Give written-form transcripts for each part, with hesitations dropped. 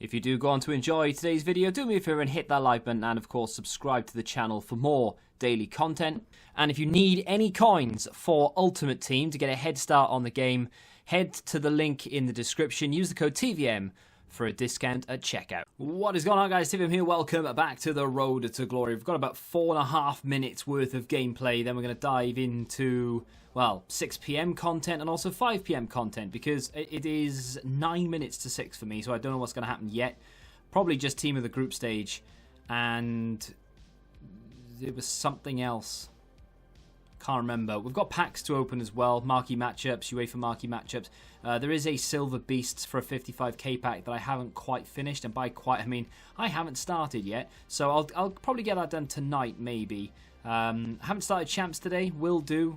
If you do go on to enjoy today's video, do me a favour and hit that like button and of course subscribe to the channel for more daily content. And if you need any coins for Ultimate Team to get a head start on the game, head to the link in the description, use the code TVM for a discount at checkout. What is going on, guys? TVM here. Welcome back to the road to glory. We've got about 4.5 minutes worth of gameplay. Then we're going to dive into, well, 6 PM content and also 5 PM content because it is 9 minutes to 6 for me, so I don't know what's going to happen yet. Probably just team of the group stage, and there was something else. Can't remember. We've got packs to open as well, marquee matchups, UEFA marquee matchups. There is a Silver Beasts for a 55k pack that I haven't quite finished, and by quite, I mean I haven't started yet, so I'll probably get that done tonight maybe. Haven't started Champs today, will do.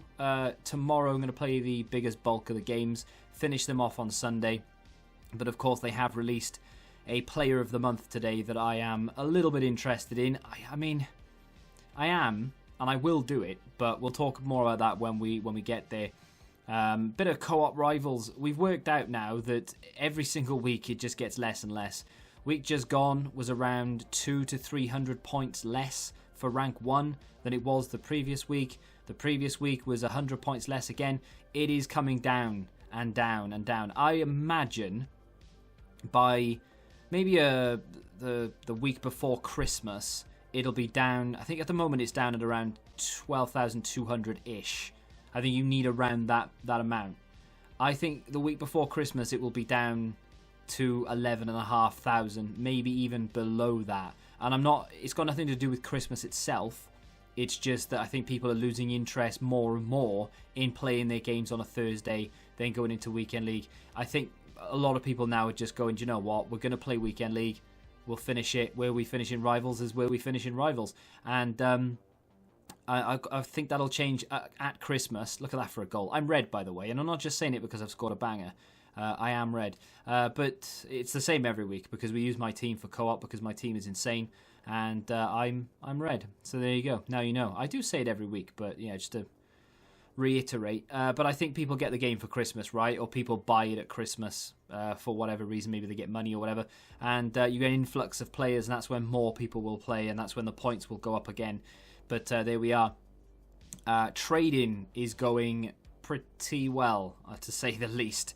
Tomorrow I'm going to play the biggest bulk of the games, finish them off on Sunday, but of course they have released a Player of the Month today that I am a little bit interested in. I mean, I am, and I will do it, but we'll talk more about that when we get there. Bit of co-op rivals. We've worked out now that every single week it just gets less and less. Week just gone was around 200 to 300 points less for rank 1 than it was the previous week. The previous week was 100 points less again. It is coming down and down and down. I imagine by maybe the week before Christmas, it'll be down. I think at the moment it's down at around 12,200-ish. I think you need around that amount. I think the week before Christmas it will be down to 11,500, maybe even below that. And I'm not. It's got nothing to do with Christmas itself. It's just that I think people are losing interest more and more in playing their games on a Thursday, then going into Weekend League. I think a lot of people now are just going, do you know what? We're going to play Weekend League. We'll finish it. Where we finish in Rivals is where we finish in Rivals. And I think that'll change at Christmas. Look at that for a goal. I'm red, by the way, and I'm not just saying it because I've scored a banger. I am red. But it's the same every week because we use my team for co-op because my team is insane. And I'm red. So there you go. Now you know. I do say it every week, but yeah, just to reiterate. But I think people get the game for Christmas, right? Or people buy it at Christmas for whatever reason. Maybe they get money or whatever. And you get an influx of players, and that's when more people will play, and that's when the points will go up again. But there we are. Trading is going pretty well, to say the least.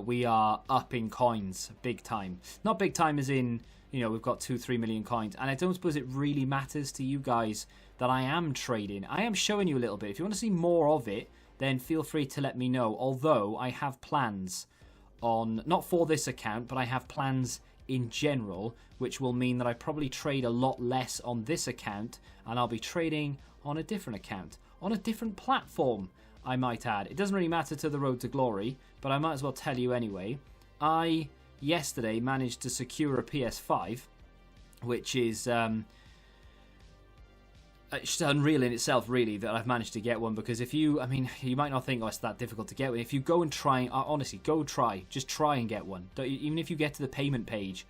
We are up in coins big time. Not big time as in, you know, we've got 2-3 million coins. And I don't suppose it really matters to you guys that I am trading. I am showing you a little bit. If you want to see more of it, then feel free to let me know. Although I have plans on, not for this account, but I have plans in general, which will mean that I probably trade a lot less on this account, and I'll be trading on a different account, on a different platform, I might add. It doesn't really matter to the road to glory, but I might as well tell you anyway. I yesterday managed to secure a PS5, which is it's unreal in itself, really, that I've managed to get one. Because if you, I mean, you might not think, oh, it's that difficult to get one. If you go and try, honestly, go try, just try and get one. Even if you get to the payment page,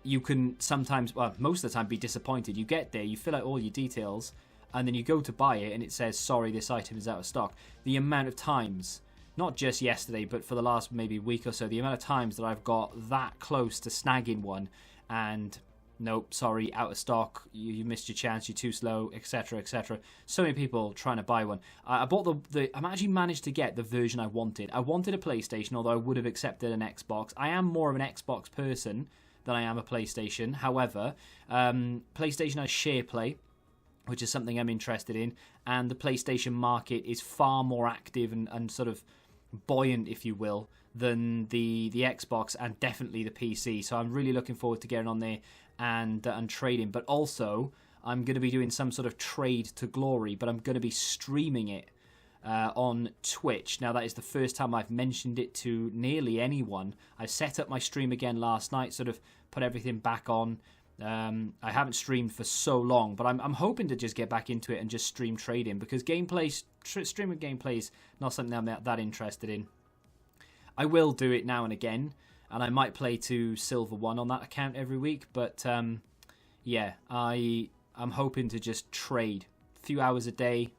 you can sometimes, well, most of the time, be disappointed. You get there, you fill out all your details, and then you go to buy it, and it says, sorry, this item is out of stock. The amount of times, not just yesterday, but for the last maybe week or so, the amount of times that I've got that close to snagging one, and nope, sorry, out of stock, you missed your chance, you're too slow, etc, etc. So many people trying to buy one. I bought I actually managed to get the version I wanted. I wanted a PlayStation, although I would have accepted an Xbox. I am more of an Xbox person than I am a PlayStation. However, PlayStation has share play, which is something I'm interested in, and the PlayStation market is far more active and sort of buoyant, if you will, than the Xbox and definitely the PC. So I'm really looking forward to getting on there and trading. But also, I'm going to be doing some sort of trade to glory, but I'm going to be streaming it on Twitch. Now, that is the first time I've mentioned it to nearly anyone. I set up my stream again last night, sort of put everything back on. I haven't streamed for so long, but I'm hoping to just get back into it and just stream trading, because streaming gameplay is not something I'm that interested in. I will do it now and again, and I might play to Silver 1 on that account every week, but yeah, I'm hoping to just trade a few hours a day.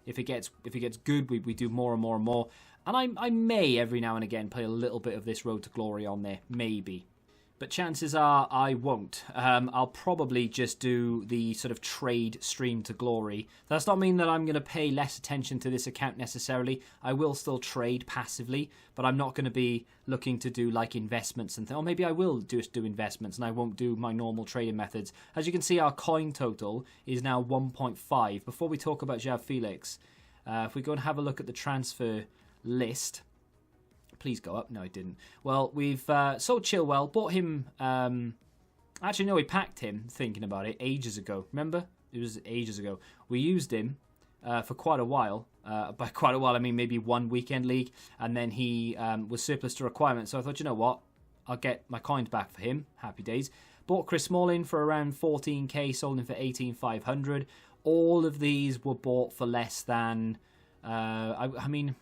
If it gets good, we do more and more and more. And I may every now and again play a little bit of this Road to Glory on there, maybe. but chances are I won't. I'll probably just do the sort of trade stream to glory. That's not mean that I'm going to pay less attention to this account necessarily. I will still trade passively, but I'm not going to be looking to do like investments and or maybe I will just do investments and I won't do my normal trading methods. As you can see, our coin total is now 1.5. Before we talk about João Felix, if we go and have a look at the transfer list. Please go up. No, it didn't. Well, we've sold Chilwell, bought him. Actually, no, we packed him, thinking about it, ages ago. Remember? It was ages ago. We used him for quite a while. By quite a while, I mean maybe one weekend league. And then he was surplus to requirement. So I thought, you know what? I'll get my coins back for him. Happy days. Bought Chris Smalling for around 14k, sold him for 18,500. All of these were bought for less than... I mean...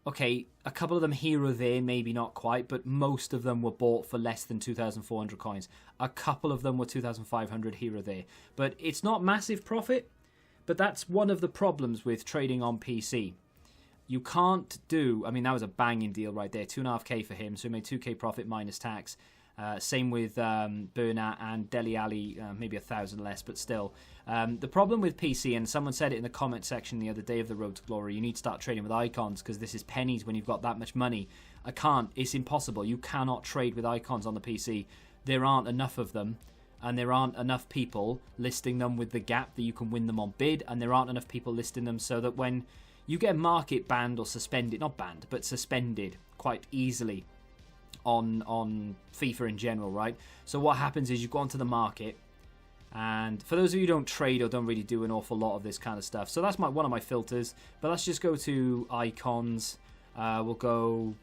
Okay, a couple of them here or there, maybe not quite, but most of them were bought for less than 2,400 coins. A couple of them were 2,500 here or there. But it's not massive profit, but that's one of the problems with trading on PC. You can't do... I mean, that was a banging deal right there. 2.5k for him, so he made 2k profit minus tax. Same with Bernat and Dele Alli, maybe 1,000 less, but still. The problem with PC, and someone said it in the comment section the other day of the Road to Glory, you need to start trading with icons because this is pennies when you've got that much money. I can't. It's impossible. You cannot trade with icons on the PC. There aren't enough of them, and there aren't enough people listing them with the gap that you can win them on bid, and there aren't enough people listing them so that when you get market banned or suspended, not banned, but suspended quite easily on FIFA in general, right? So what happens is you go onto the market, and for those of you who don't trade or don't really do an awful lot of this kind of stuff, so that's one of my filters. But let's just go to icons. We'll go,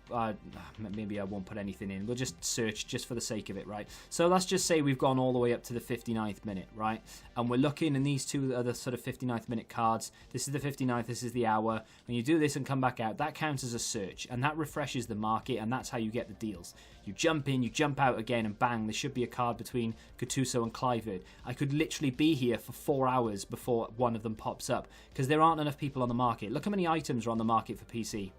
maybe I won't put anything in. We'll just search just for the sake of it, right? So let's just say we've gone all the way up to the 59th minute, right? And we're looking, and these two are the sort of 59th minute cards. This is the 59th, this is the hour. When you do this and come back out, that counts as a search, and that refreshes the market, and that's how you get the deals. You jump in, you jump out again, and bang, there should be a card between Gattuso and Kluivert. I could literally be here for 4 hours before one of them pops up, because there aren't enough people on the market. Look how many items are on the market for PC.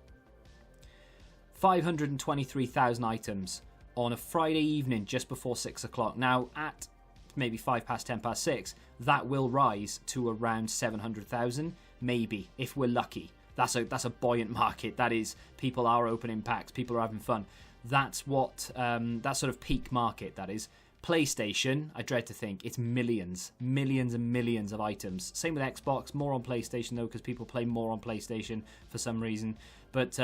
523,000 items on a Friday evening just before 6 o'clock. Now, at maybe 5 past 10 past 6, that will rise to around 700,000, maybe, if we're lucky. That's a buoyant market. That is, people are opening packs, people are having fun. That's what, that sort of peak market, that is. PlayStation, I dread to think, it's millions and millions of items. Same with Xbox, more on PlayStation though, because people play more on PlayStation for some reason. But,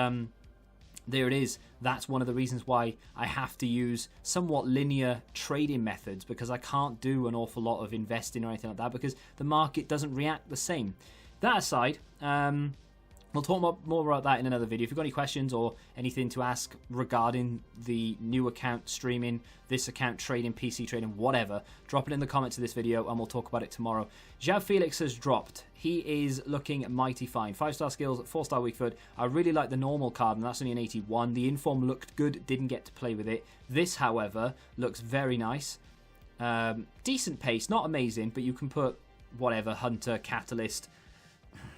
there it is. That's one of the reasons why I have to use somewhat linear trading methods, because I can't do an awful lot of investing or anything like that because the market doesn't react the same. That aside, we'll talk more about that in another video. If you've got any questions or anything to ask regarding the new account streaming, this account trading, PC trading, whatever, drop it in the comments of this video and we'll talk about it tomorrow. João Felix has dropped. He is looking mighty fine. 5-star skills, 4-star weak foot. I really like the normal card, and that's only an 81. The inform looked good, didn't get to play with it. This, however, looks very nice. Decent pace, not amazing, but you can put whatever, Hunter, Catalyst,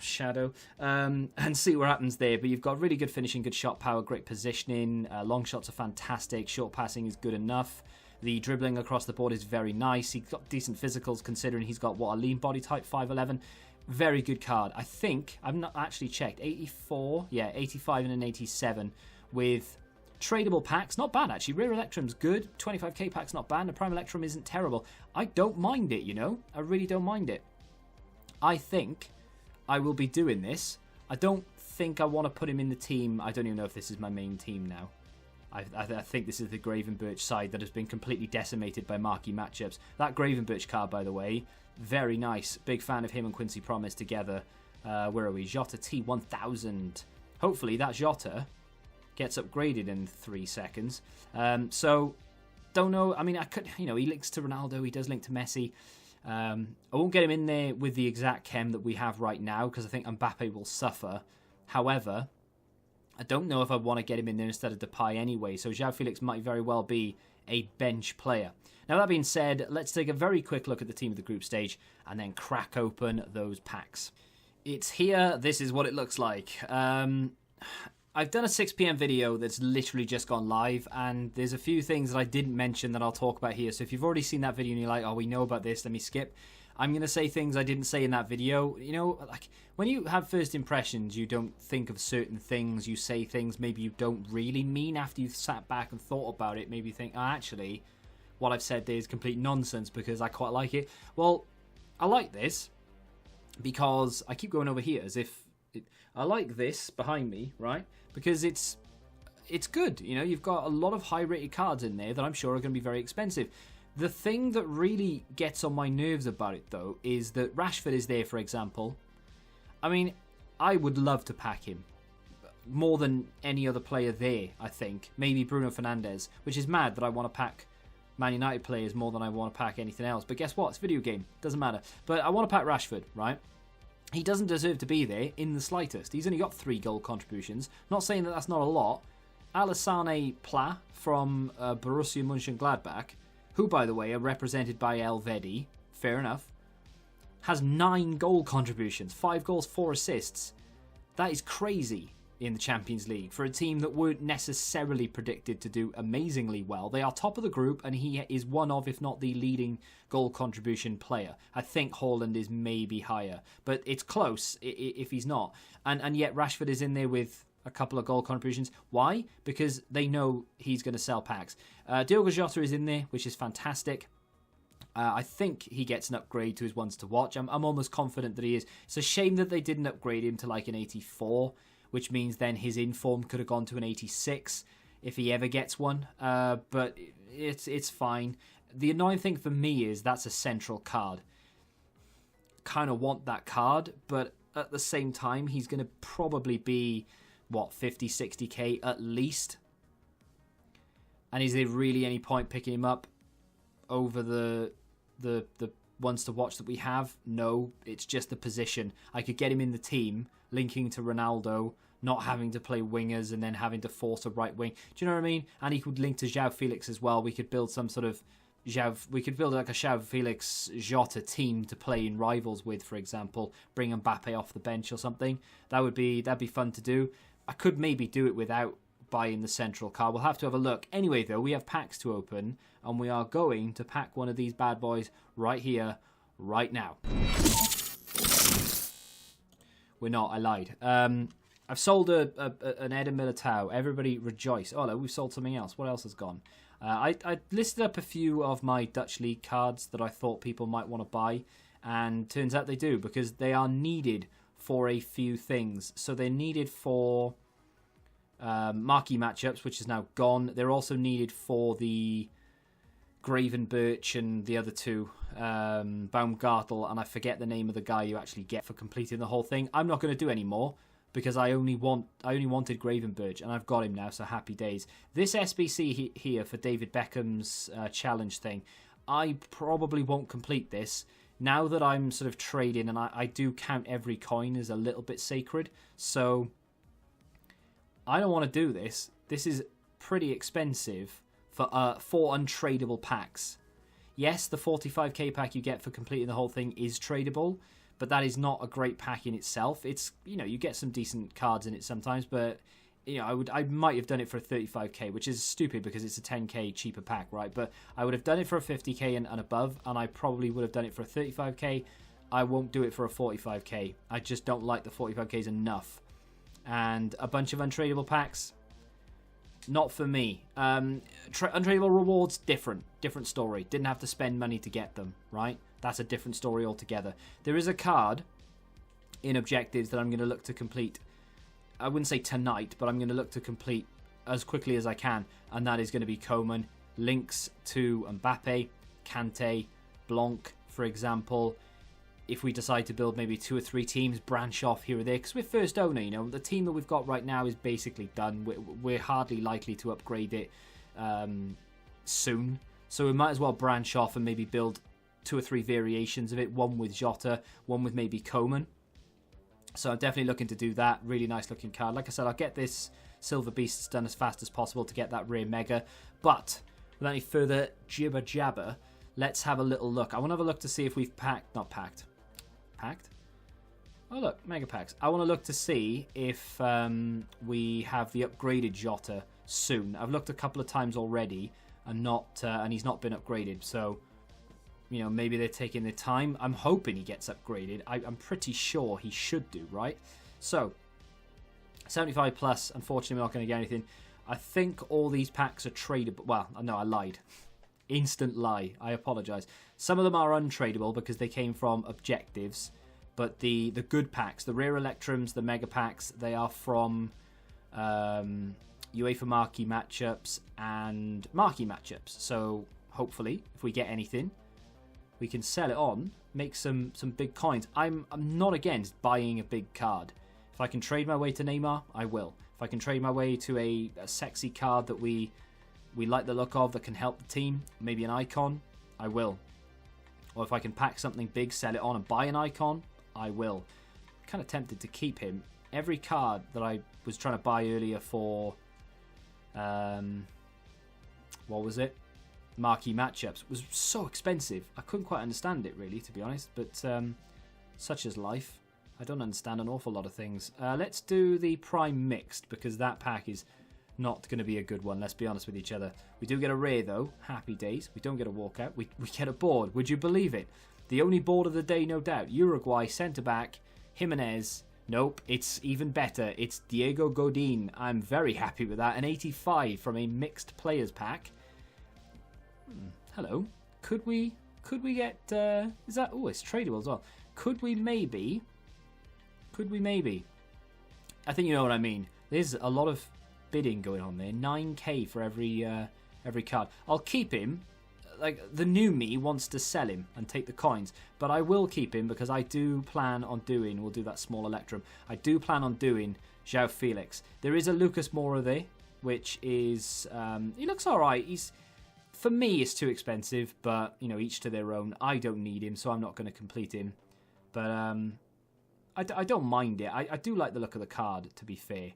Shadow, and see what happens there. But you've got really good finishing, good shot power, great positioning. Long shots are fantastic. Short passing is good enough. The dribbling across the board is very nice. He's got decent physicals considering he's got, what, a lean body type, 5'11". Very good card. I think, I've not actually checked, 84, yeah, 85 and an 87 with tradable packs. Not bad, actually. Rare Electrum's good. 25k pack's not bad. The Prime Electrum isn't terrible. I don't mind it, you know. I really don't mind it. I think I will be doing this. I don't think I want to put him in the team. I don't even know if this is my main team now. I think this is the Gravenberch side that has been completely decimated by marquee matchups. That Gravenberch card, by the way, very nice. Big fan of him and Quincy Promes together. Where are we? Jota T1000. Hopefully that Jota gets upgraded in 3 seconds. So, don't know. I mean, I could, you know, he links to Ronaldo. He does link to Messi. I won't get him in there with the exact chem that we have right now because I think Mbappe will suffer. However, I don't know if I want to get him in there instead of Depay anyway, so João Felix might very well be a bench player. Now, that being said, let's take a very quick look at the team of the group stage and then crack open those packs. It's here. This is what it looks like. I I've done a 6 p.m. video that's literally just gone live, and there's a few things that I didn't mention that I'll talk about here. So if you've already seen that video and you're like, oh, we know about this, let me skip. I'm going to say things I didn't say in that video. You know, like when you have first impressions, you don't think of certain things. You say things maybe you don't really mean after you've sat back and thought about it. Maybe you think, oh, actually, what I've said there is complete nonsense because I quite like it. Well, I like this because I keep going over here as if I like this behind me, right? Because it's good. You know, you've got a lot of high-rated cards in there that I'm sure are going to be very expensive. The thing that really gets on my nerves about it, though, is that Rashford is there, for example. I mean, I would love to pack him more than any other player there, I think. Maybe Bruno Fernandes, which is mad that I want to pack Man United players more than I want to pack anything else. But guess what? It's a video game. Doesn't matter. But I want to pack Rashford, right? He doesn't deserve to be there in the slightest. He's only got 3 goal contributions. Not saying that that's not a lot. Alassane Pla from Borussia Mönchengladbach, who, by the way, are represented by Elvedi, fair enough, has 9 goal contributions, 5 goals, 4 assists. That is crazy in the Champions League for a team that weren't necessarily predicted to do amazingly well. They are top of the group, and he is one of, if not the leading goal contribution player. I think Haaland is maybe higher, but it's close if he's not. And yet Rashford is in there with a couple of goal contributions. Why? Because they know he's going to sell packs. Diogo Jota is in there, which is fantastic. I think he gets an upgrade to his ones to watch. I'm almost confident that he is. It's a shame that they didn't upgrade him to like an 84, which means then his inform could have gone to an 86 if he ever gets one. But it's fine. The annoying thing for me is that's a central card. Kind of want that card, but at the same time, he's going to probably be, what, 50, 60k at least? And is there really any point picking him up over the ones to watch that we have? No, it's just the position. I could get him in the team, linking to Ronaldo, not having to play wingers and then having to force a right wing. Do you know what I mean? And he could link to João Felix as well. We could build some sort of we could build like a João Felix Jota team to play in rivals with, for example. Bring Mbappe off the bench or something. That'd be fun to do. I could maybe do it without buying the central card. We'll have to have a look. Anyway, though, we have packs to open, and we are going to pack one of these bad boys right here, right now. We're not. I lied. I've sold an Eder Militao. Everybody rejoice. Oh, no, we've sold something else. What else has gone? I listed up a few of my Dutch League cards that I thought people might want to buy, and turns out they do, because they are needed for a few things. So they're needed for marquee matchups, which is now gone. They're also needed for the Gravenberch and the other two, Baumgartel, and I forget the name of the guy you actually get for completing the whole thing. I'm not going to do any more because I only wanted Gravenberch, and I've got him now, so happy days. This SBC here for David Beckham's challenge thing, I probably won't complete this. Now that I'm sort of trading, and I do count every coin as a little bit sacred, so I don't want to do this. This is pretty expensive for 4 untradeable packs. Yes, the 45k pack you get for completing the whole thing is tradable, but that is not a great pack in itself. It's, you know, you get some decent cards in it sometimes, but you know, I might have done it for a 35k, which is stupid because it's a 10k cheaper pack, right? But I would have done it for a 50k and above, and I probably would have done it for a 35k. I won't do it for a 45k. I just don't like the 45ks enough. And a bunch of untradeable packs, not for me. Untradeable rewards, different story. Didn't have to spend money to get them, right? That's a different story altogether. There is a card in objectives that I'm going to look to complete. I wouldn't say tonight, but I'm going to look to complete as quickly as I can, and that is going to be Coman. Links to Mbappe, Kante, Blanc, for example. If we decide to build maybe 2 or 3 teams, branch off here or there, because we're first owner, you know, the team that we've got right now is basically done. We're hardly likely to upgrade it soon, so we might as well branch off and maybe build 2 or 3 variations of it, one with Jota, one with maybe Coman. So I'm definitely looking to do that. Really nice looking card. Like I said, I'll get this Silver Beasts done as fast as possible to get that rare mega, but without any further jibber jabber, let's have a little look. I want to have a look to see if we've packed. Oh, look, Mega Packs. I want to look to see if we have the upgraded Jota soon. I've looked a couple of times already and and he's not been upgraded. So, you know, maybe they're taking their time. I'm hoping he gets upgraded. I'm pretty sure he should do, right? So, 75 plus. Unfortunately, we're not going to get anything. I think all these packs are tradable. Well, no, I lied. Instant lie. I apologize. Some of them are untradeable because they came from objectives. But the good packs, the rare Electrums, the Mega Packs, they are from UEFA Marquee matchups and Marquee matchups. So hopefully, if we get anything, we can sell it on, make some big coins. I'm not against buying a big card. If I can trade my way to Neymar, I will. If I can trade my way to a sexy card that we like the look of, that can help the team, maybe an icon, I will. Or if I can pack something big, sell it on and buy an icon, I will. Kind of tempted to keep him. Every card that I was trying to buy earlier for, what was it? Marquee matchups was so expensive. I couldn't quite understand it really, to be honest. But such is life. I don't understand an awful lot of things. Let's do the Prime Mixed because that pack is not going to be a good one. Let's be honest with each other. We do get a rare though. Happy days. We don't get a walkout. We get a board. Would you believe it? The only board of the day, no doubt. Uruguay, centre-back, Jimenez. Nope, it's even better. It's Diogo Godin. I'm very happy with that. An 85 from a mixed players pack. Hello. Could we get... is that... Oh, it's tradable as well. Could we maybe... I think you know what I mean. There's a lot of bidding going on there. 9k for every card. I'll keep him. Like, the new me wants to sell him and take the coins, but I will keep him because I do plan on doing, we'll do that small Electrum, I do plan on doing João Felix. There is a Lucas Moura there, which is, he looks alright. For me, it's too expensive, but, you know, each to their own. I don't need him, so I'm not going to complete him. But, I don't mind it. I do like the look of the card, to be fair.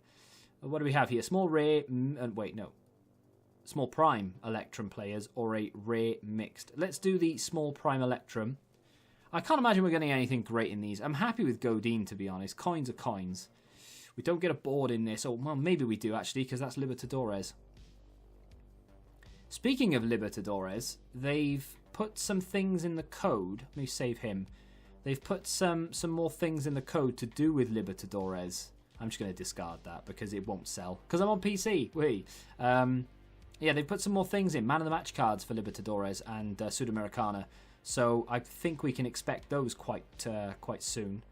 What do we have here? Small rare, wait, no. Small Prime Electrum players or a rare mixed. Let's do the small Prime Electrum. I can't imagine we're getting anything great in these. I'm happy with Godin, to be honest. Coins are coins. We don't get a board in this. Oh, well, maybe we do, actually, because that's Libertadores. Speaking of Libertadores, they've put some things in the code. Let me save him. They've put some more things in the code to do with Libertadores. I'm just going to discard that because it won't sell. Because I'm on PC. Yeah, they've put some more things in. Man of the Match cards for Libertadores and Sudamericana. So I think we can expect those quite soon.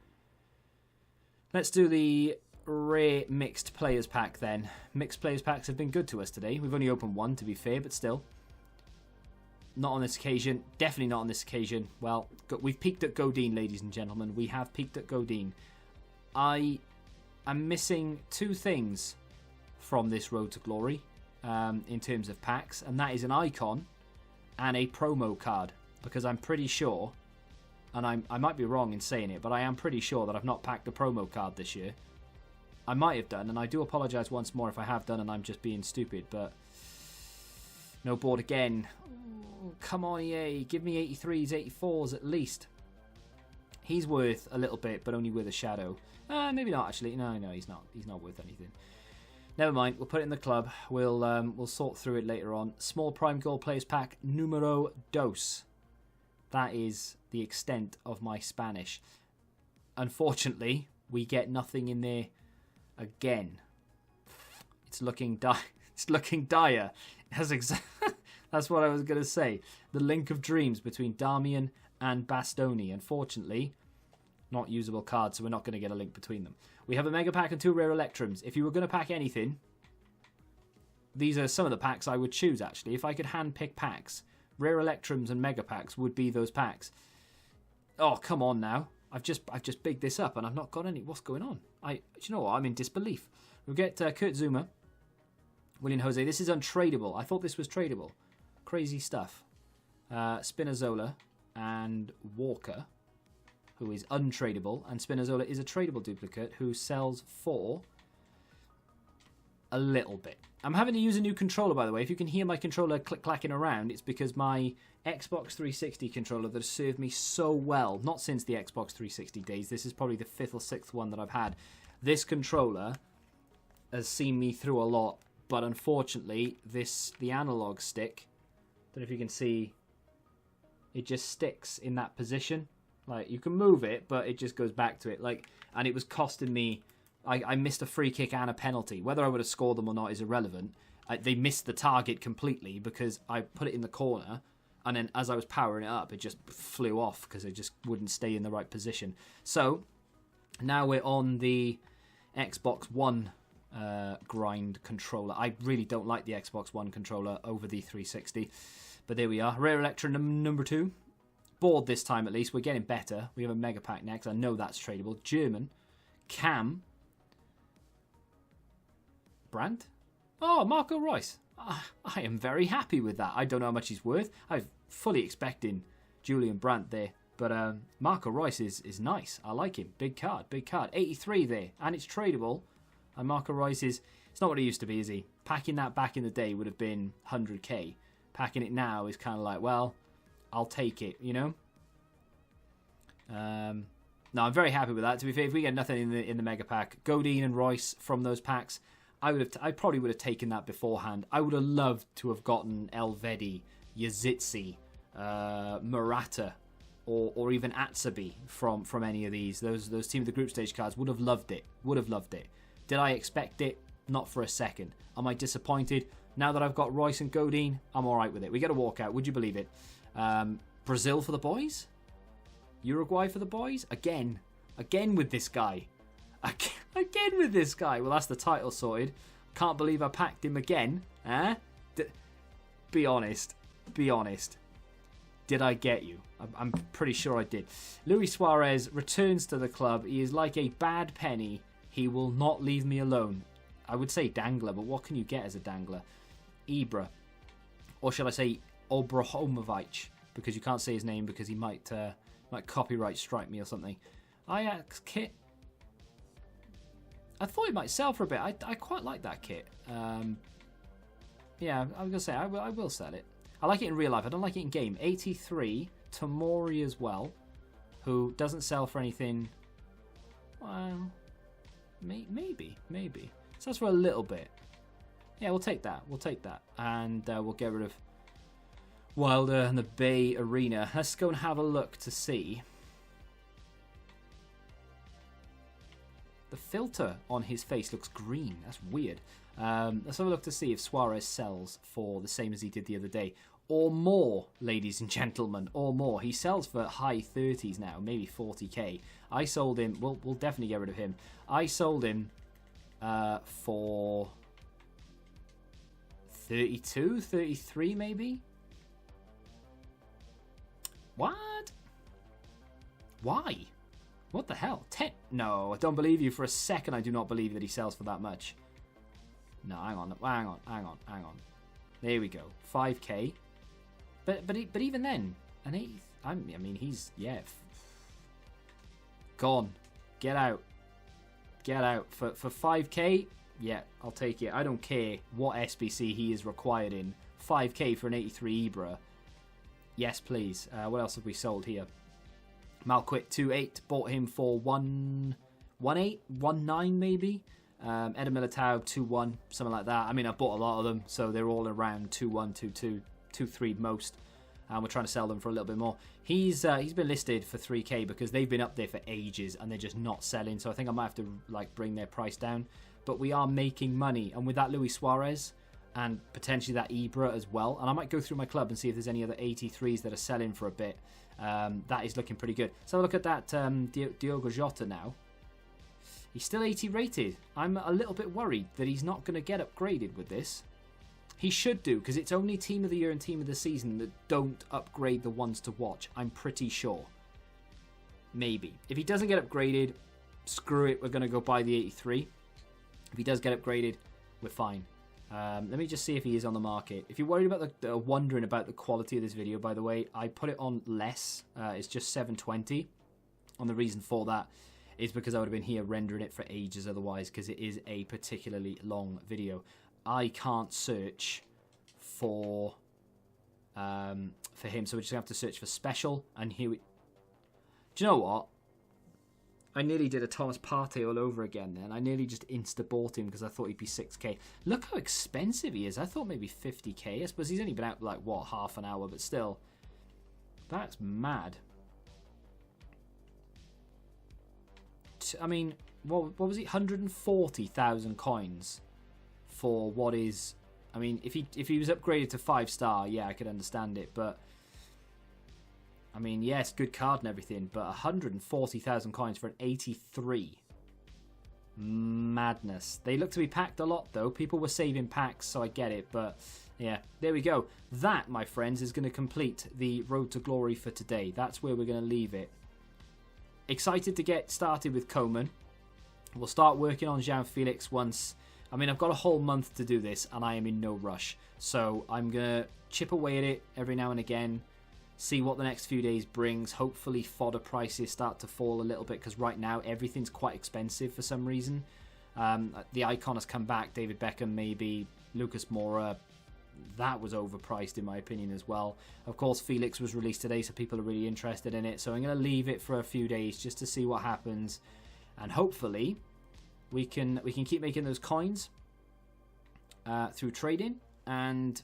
Let's do the rare mixed players pack then. Mixed players packs have been good to us today. We've only opened one, to be fair, but still. Not on this occasion. Definitely not on this occasion. Well, we've peaked at Godin, ladies and gentlemen. We have peaked at Godin. I am missing two things from this Road to Glory. In terms of packs, and that is an icon and a promo card, because I'm pretty sure, and I might be wrong in saying it, but I am pretty sure that I've not packed a promo card this year. I might have done, and I do apologise once more if I have done and I'm just being stupid, but no board again. Ooh, come on, EA, give me 83s, 84s at least. He's worth a little bit, but only with a shadow. Maybe not actually. No, he's not worth anything. Never mind, we'll put it in the club. We'll sort through it later on. Small Prime Gold Players Pack numero dos. That is the extent of my Spanish. Unfortunately, we get nothing in there again. It's looking dire. That's what I was going to say. The link of dreams between Darmian and Bastoni. Unfortunately, not usable cards, so we're not going to get a link between them. We have a Mega Pack and two Rare Electrums. If you were going to pack anything, these are some of the packs I would choose, actually. If I could hand-pick packs, Rare Electrums and Mega Packs would be those packs. Oh, come on now. I've just bigged this up and I've not got any. What's going on? Do you know what? I'm in disbelief. We'll get Kurt Zuma, William Jose. This is untradeable. I thought this was tradable. Crazy stuff. Spinazzola and Walker, who is untradeable, and Spinazzola is a tradable duplicate who sells for a little bit. I'm having to use a new controller, by the way. If you can hear my controller click-clacking around, it's because my Xbox 360 controller that has served me so well, not since the Xbox 360 days, this is probably the 5th or 6th one that I've had. This controller has seen me through a lot, but unfortunately, the analog stick, I don't know if you can see, it just sticks in that position. Like, you can move it, but it just goes back to it. Like, and it was costing me... I missed a free kick and a penalty. Whether I would have scored them or not is irrelevant. They missed the target completely because I put it in the corner, and then as I was powering it up, it just flew off because it just wouldn't stay in the right position. So, now we're on the Xbox One grind controller. I really don't like the Xbox One controller over the 360. But there we are. Rare Electra number 2. Board this time at least. We're getting better. We have a Mega Pack next. I know that's tradable. German. Cam. Brandt? Oh, Marco Reus. I am very happy with that. I don't know how much he's worth. I'm fully expecting Julian Brandt there. But Marco Reus is nice. I like him. Big card, big card. 83 there. And it's tradable. And Marco Reus is... It's not what it used to be, is he? Packing that back in the day would have been 100k. Packing it now is kind of like, well, I'll take it, you know? No, I'm very happy with that. To be fair, if we get nothing in the Mega Pack, Godin and Reus from those packs... I probably would have taken that beforehand. I would have loved to have gotten Elvedi, Yazitsi, Murata, or even Atsabi from any of these. Those Team of the Group Stage cards would have loved it. Would have loved it. Did I expect it? Not for a second. Am I disappointed? Now that I've got Reus and Godin, I'm all right with it. We get a walkout. Would you believe it? Brazil for the boys? Uruguay for the boys? Again with this guy. Again with this guy. Well, that's the title sorted. Can't believe I packed him again. Eh? Be honest. Be honest. Did I get you? I'm pretty sure I did. Luis Suarez returns to the club. He is like a bad penny. He will not leave me alone. I would say dangler, but what can you get as a dangler? Ibra. Or shall I say Obrahomovic? Because you can't say his name because he might copyright strike me or something. Ajax kit. I thought it might sell for a bit. I quite like that kit. Yeah, I was going to say, I will sell it. I like it in real life. I don't like it in game. 83, Tomori as well, who doesn't sell for anything. Well, maybe. Sells for a little bit. Yeah, we'll take that. And we'll get rid of Wilder and the Bay Arena. Let's go and have a look to see. The filter on his face looks green. That's weird. Let's have a look to see if Suarez sells for the same as he did the other day. Or more, ladies and gentlemen. Or more. He sells for high 30s now. Maybe 40k. I sold him... We'll definitely get rid of him. I sold him for 32, 33 maybe? What? Why? What the hell? 10? No, I don't believe you for a second. I do not believe that he sells for that much. No, hang on. There we go. 5k. But even then, an eighth. I mean, he's gone. Get out for 5k. Yeah, I'll take it. I don't care what SBC he is required in. 5k for an 83 Ibra. Yes, please. What else have we sold here? Malquit 2.8, bought him for 1.8, 1.9 maybe. Eder Militao 2.1, something like that. I mean, I bought a lot of them, so they're all around 2.1, 2.2, 2.3 most. And we're trying to sell them for a little bit more. He's been listed for 3k because they've been up there for ages and they're just not selling. So I think I might have to bring their price down. But we are making money, and with that Luis Suarez and potentially that Ibra as well. And I might go through my club and see if there's any other 83s that are selling for a bit. That is looking pretty good. So look at that Diogo Jota now. He's still 80 rated. I'm a little bit worried that he's not going to get upgraded with this. He should do, because it's only Team of the Year and Team of the Season that don't upgrade the ones to watch. I'm pretty sure. Maybe. If he doesn't get upgraded, screw it. We're going to go buy the 83. If he does get upgraded, we're fine. Let me just see if he is on the market. If you're worried about wondering about the quality of this video, by the way, I put it on less. It's just 720. And the reason for that is because I would have been here rendering it for ages otherwise, because it is a particularly long video. I can't search for him, so we're just going to have to search for special, and here we... Do you know what? I nearly did a Thomas Partey all over again then. I nearly just insta-bought him because I thought he'd be 6k. Look how expensive he is. I thought maybe 50k. I suppose he's only been out like, what, half an hour, but still. That's mad. I mean, what was it? 140,000 coins for what is... I mean, if he was upgraded to 5-star, yeah, I could understand it, but... I mean, yes, good card and everything, but 140,000 coins for an 83. Madness. They look to be packed a lot, though. People were saving packs, so I get it, but yeah, there we go. That, my friends, is going to complete the Road to Glory for today. That's where we're going to leave it. Excited to get started with Coman. We'll start working on Jean-Felix once... I mean, I've got a whole month to do this, and I am in no rush. So I'm going to chip away at it every now and again, see what the next few days brings. Hopefully fodder prices start to fall a little bit, because right now everything's quite expensive for some reason. The icon has come back. David Beckham, maybe. Lucas Moura. That was overpriced in my opinion as well. Of course, Felix was released today, so people are really interested in it. So I'm going to leave it for a few days just to see what happens. And hopefully we can keep making those coins through trading, and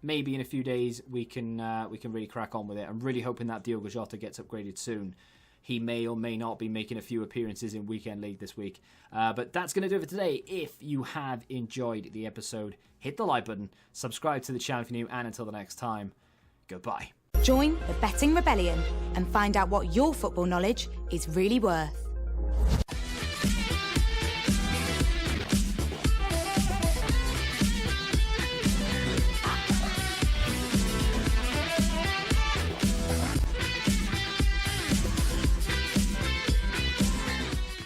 maybe in a few days we can really crack on with it. I'm really hoping that Diogo Jota gets upgraded soon. He may or may not be making a few appearances in Weekend League this week. But that's going to do it for today. If you have enjoyed the episode, hit the like button, subscribe to the channel if you're new, and until the next time, goodbye. Join the Betting Rebellion and find out what your football knowledge is really worth.